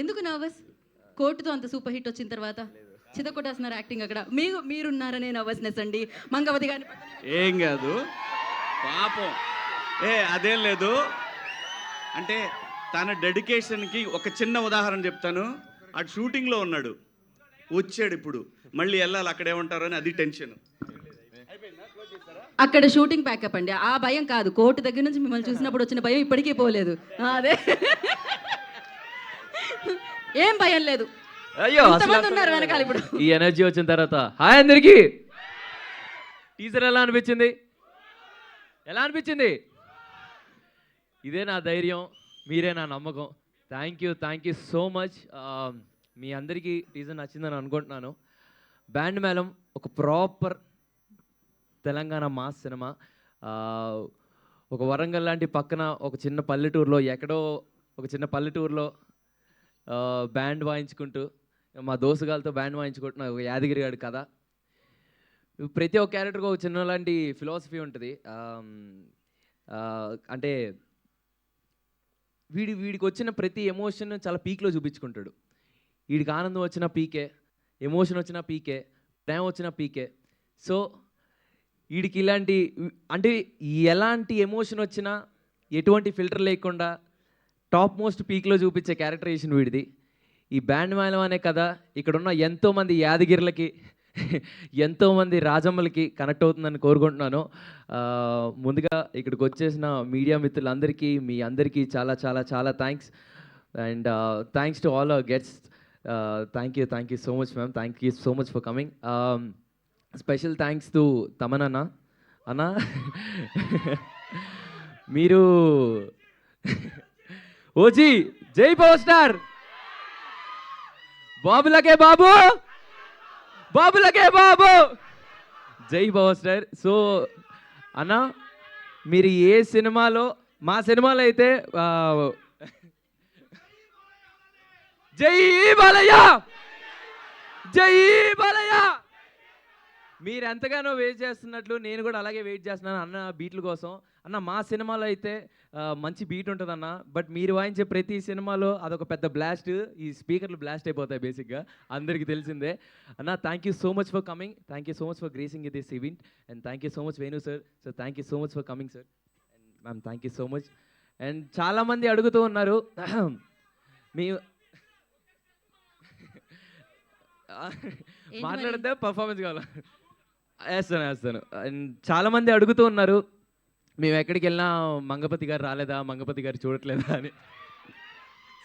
ఎందుకు నర్వస్? కోర్టుతో అంత super hit వచ్చిన తర్వాత చితకొట్టేస్తున్నారు యాక్టింగ్ అక్కడ. మీరున్నారనే నర్వస్నెస్ అండి. మంగవతి గారిని ఏం కాదు పాపం. అదేం లేదు. అంటే తన డెడికేషన్కి ఒక చిన్న ఉదాహరణ చెప్తాను. అటు షూటింగ్లో ఉన్నాడు, వచ్చాడు, ఇప్పుడు మళ్ళీ వెళ్ళాలి, అక్కడ ఏమంటారు అని అది టెన్షన్. అక్కడ షూటింగ్ ప్యాకప్ అండి. ఆ భయం కాదు, కోర్టు దగ్గర నుంచి మిమ్మల్ని చూసినప్పుడు వచ్చిన భయం ఇప్పటికీ పోలేదు. అదే ఏం భయం లేదు. అయ్యో ఎంతమంది ఉన్నారు వెనకాల ఇప్పుడు. ఈ ఎనర్జీ వచ్చిన తర్వాత హాయ్ అందరికి. టీజర్ ఎలా అనిపించింది? ఎలా అనిపించింది? ఇదే నా ధైర్యం, మీరే నా నమ్మకం. Thank you so much. మీ అందరికీ టీజర్ నచ్చిందని అనుకుంటున్నాను. బ్యాండ్ మేళం ఒక ప్రాపర్ తెలంగాణ మాస్ సినిమా. ఒక వరంగల్ లాంటి పక్కన ఒక చిన్న పల్లెటూరులో, ఎక్కడో ఒక చిన్న పల్లెటూరులో బ్యాండ్ వాయించుకుంటూ, మా దోస్తుగాలతో బ్యాండ్ వాయించుకుంటున్న ఒక యాదగిరి గారి కథ. ప్రతి ఒక్క క్యారెక్టర్కి ఒక చిన్న లాంటి ఫిలాసఫీ ఉంటుంది. అంటే వీడికి వచ్చిన ప్రతి ఎమోషన్ చాలా పీక్లో చూపించుకుంటాడు. వీడికి ఆనందం వచ్చిన పీకే, ఎమోషన్ వచ్చిన పీకే, ప్రేమ వచ్చిన పీకే. సో వీడికి ఇలాంటి అంటే ఎలాంటి ఎమోషన్ వచ్చినా ఎటువంటి ఫిల్టర్ లేకుండా టాప్ మోస్ట్ పీక్లో చూపించే క్యారెక్టరైజేషన్ వీడిది. ఈ బ్యాండ్ మేళం అనే కథ ఇక్కడున్న ఎంతోమంది యాదగిరులకి, ఎంతోమంది రాజమ్మలకి కనెక్ట్ అవుతుందని కోరుకుంటున్నాను. ముందుగా ఇక్కడికి వచ్చేసిన మీడియా మిత్రులందరికీ, మీ అందరికీ చాలా చాలా చాలా thanks. And thanks to all our guests. Thank you so much ma'am. Thank you so much for coming. Special thanks to Thaman అన్న. మీరు ఓజీ జై పవర్ స్టార్, బాబులకే బాబు, బాబులకే బాబు, జై పవర్ స్టార్. సో అన్న, మీరు ఏ సినిమాలో, మా సినిమాలో అయితే జై బాలయ్య, జై బాలయ్య, మీరు ఎంతగానో వెయిట్ చేస్తున్నట్లు నేను కూడా అలాగే వెయిట్ చేస్తున్నాను అన్న బీట్ల కోసం. అన్న మా సినిమాలో అయితే మంచి బీట్ ఉంటుంది అన్న, బట్ మీరు వాయించే ప్రతి సినిమాలో అదొక పెద్ద బ్లాస్ట్. ఈ స్పీకర్లు బ్లాస్ట్ అయిపోతాయి బేసిక్గా, అందరికీ తెలిసిందే. అన్న thank you so much for coming, thank you so much for gracing this event, and thank you so much Venu sir. So thank you so much for coming sir. And ma'am thank you so much. And చాలామంది అడుగుతూ ఉన్నారు మీ మాట్లాడితే performance కావాలా? వేస్తాను. And చాలామంది అడుగుతూ ఉన్నారు, మేము ఎక్కడికి వెళ్ళినా మంగపతి గారు రాలేదా, మంగపతి గారు చూడట్లేదా అని.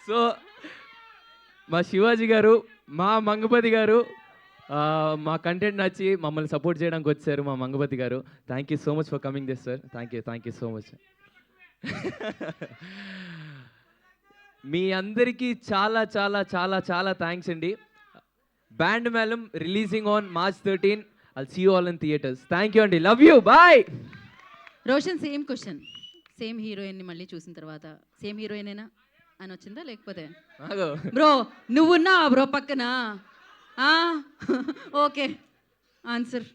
సో మా శివాజీ గారు, మా మంగపతి గారు, మా కంటెంట్ నచ్చి మమ్మల్ని సపోర్ట్ చేయడానికి వచ్చారు మా మంగపతి గారు. Thank you so much for coming this sir. Thank you so much. మీ అందరికీ చాలా చాలా చాలా చాలా థ్యాంక్స్ అండి. Band Melam releasing on March 13. I'll see you all in theaters. Thank you అండి, love you, bye. Roshan, same question. Same హీరోయిన్ని మళ్ళీ చూసిన తర్వాత సేమ్ హీరోయినేనా అని వచ్చిందా, లేకపోతే బ్రో నువ్వున్నా బ్రో పక్కన? Okay answer.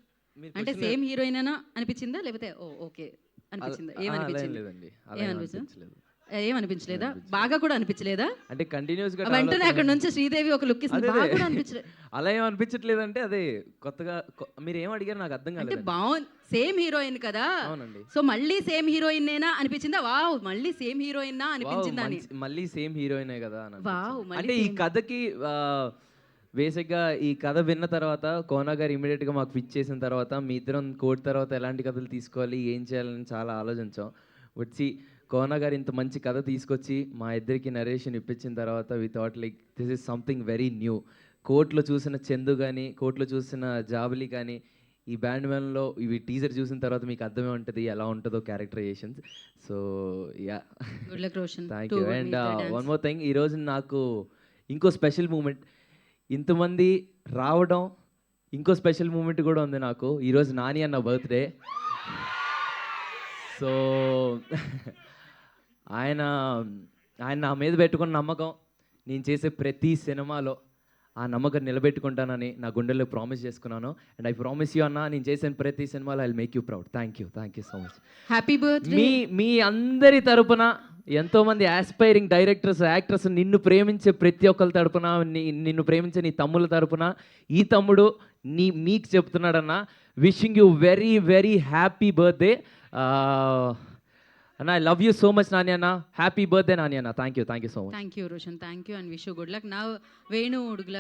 అంటే సేమ్ హీరోయినేనా అనిపించిందా, లేకపోతే ఓకే అనిపించిందా? ఏమనిపించలేదా? బాగా కూడా అనిపించలేదా? అంటే కంటిన్యూస్ గా వెంటనే అక్కడ నుంచి శ్రీదేవి ఒక లుక్ ఇస్తుంది, బాగా కూడా అనిపించలేదు. అలా ఏం అనిపించట్లేదు. అంటే అదే కొత్తగా మీరు ఏం అడిగారు నాకు అర్థం కాలేదు. అంటే బాగుంది, సేమ్ హీరోయిన్ కదా. అవునండి. సో మళ్ళీ సేమ్ హీరోయిన్ నేనా అనిపించిందా? వావ్, మళ్ళీ సేమ్ హీరోయిన్ నా అనిపించిందా అని. మళ్ళీ సేమ్ హీరోయినే కదా అని. వావ్, అంటే ఈ కథకి బేసిక్గా ఈ కథ విన్న తర్వాత కోనా గారు ఇమీడియట్గా మాకు పిచ్ చేసిన తర్వాత మీ ఇద్దరం కోర్టు తర్వాత ఎలాంటి కథలు తీసుకోవాలి, ఏం చేయాలని చాలా ఆలోచించాం. వచ్చి కోనా గారు ఇంత మంచి కథ తీసుకొచ్చి మా ఇద్దరికి నరేషన్ ఇప్పించిన తర్వాత we thought like this is something very new. కోర్టులో చూసిన చందు కానీ, కోర్టులో చూసిన జాబిలి కానీ, ఈ బ్యాండ్ మేళంలో ఇవి టీజర్ చూసిన తర్వాత మీకు అర్థమే ఉంటుంది ఎలా ఉంటుందో characterisations. So yeah, thank you. And one more thing, ఈరోజు నాకు ఇంకో స్పెషల్ మూమెంట్, ఇంతమంది రావడం, ఇంకో స్పెషల్ మూమెంట్ కూడా ఉంది నాకు. ఈరోజు నాని అన్న బర్త్డే. సో ఆయన నా మీద పెట్టుకున్న నమ్మకం, నేను చేసే ప్రతి సినిమాలో ఆ నమ్మకం నిలబెట్టుకుంటానని నా గుండెల్లో ప్రామిస్ చేసుకున్నాను. అండ్ ఐ ప్రామిస్ యూ అన్న, నేను చేసిన ప్రతి సినిమాలో I make you proud. Thank you so much. Happy birthday. మీ అందరి తరపున, ఎంతోమంది ఆస్పైరింగ్ డైరెక్టర్స్, యాక్టర్స్, నిన్ను ప్రేమించే ప్రతి ఒక్కరి తరపున, నిన్ను ప్రేమించే నీ తమ్ముల తరపున ఈ తమ్ముడు మీకు చెప్తున్నాడన్న, wishing you very very happy birthday అన్న. I love you so much Nani అన్న. హ్యాపీ బర్త్డే నాని అన్న. Thank you so much. Thank you Roshan, thank you and wish you good luck. నా వేణు ఉడుగుల